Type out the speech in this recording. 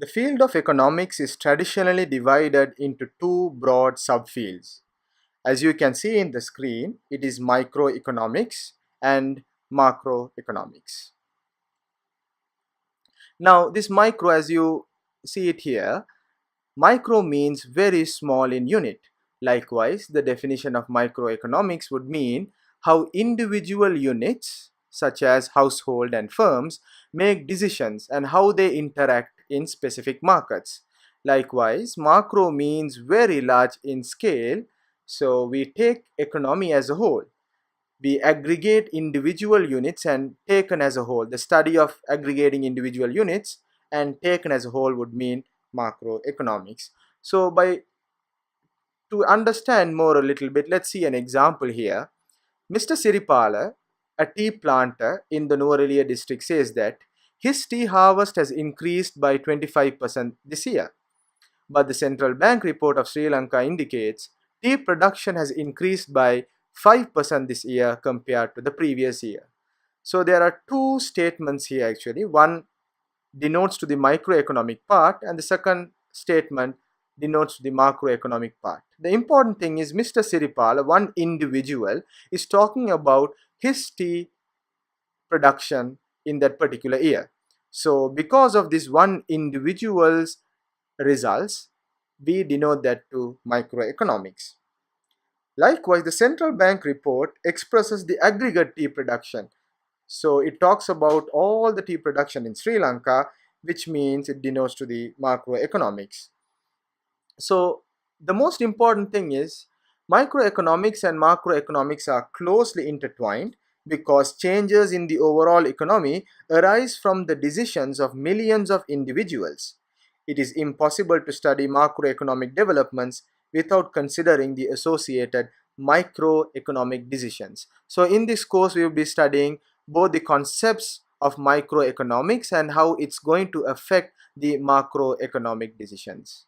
The field of economics is traditionally divided into two broad subfields. As you can see in the screen, it is microeconomics and macroeconomics. Now, this micro, as you see it here, micro means very small in unit. Likewise, the definition of microeconomics would mean how individual units, such as household and firms, make decisions and how they interact in specific markets. Likewise, macro means very large in scale, so we take economy as a whole. We aggregate individual units and taken as a whole. The study of aggregating individual units and taken as a whole would mean macroeconomics. So to understand more a little bit, let's see an example here. Mr. Siripala, a tea planter in the Nuwara district, says that his tea harvest has increased by 25% this year. But the central bank report of Sri Lanka indicates tea production has increased by 5% this year compared to the previous year. So there are two statements here actually. One denotes to the microeconomic part and the second statement denotes the macroeconomic part. The important thing is Mr. Siripala, one individual, is talking about his tea production in that particular year. So because of this one individual's results, we denote that to microeconomics. Likewise, the central bank report expresses the aggregate tea production. So it talks about all the tea production in Sri Lanka, which means it denotes to the macroeconomics. So the most important thing is microeconomics and macroeconomics are closely intertwined because changes in the overall economy arise from the decisions of millions of individuals. It is impossible to study macroeconomic developments without considering the associated microeconomic decisions. So in this course, we will be studying both the concepts of microeconomics and how it's going to affect the macroeconomic decisions.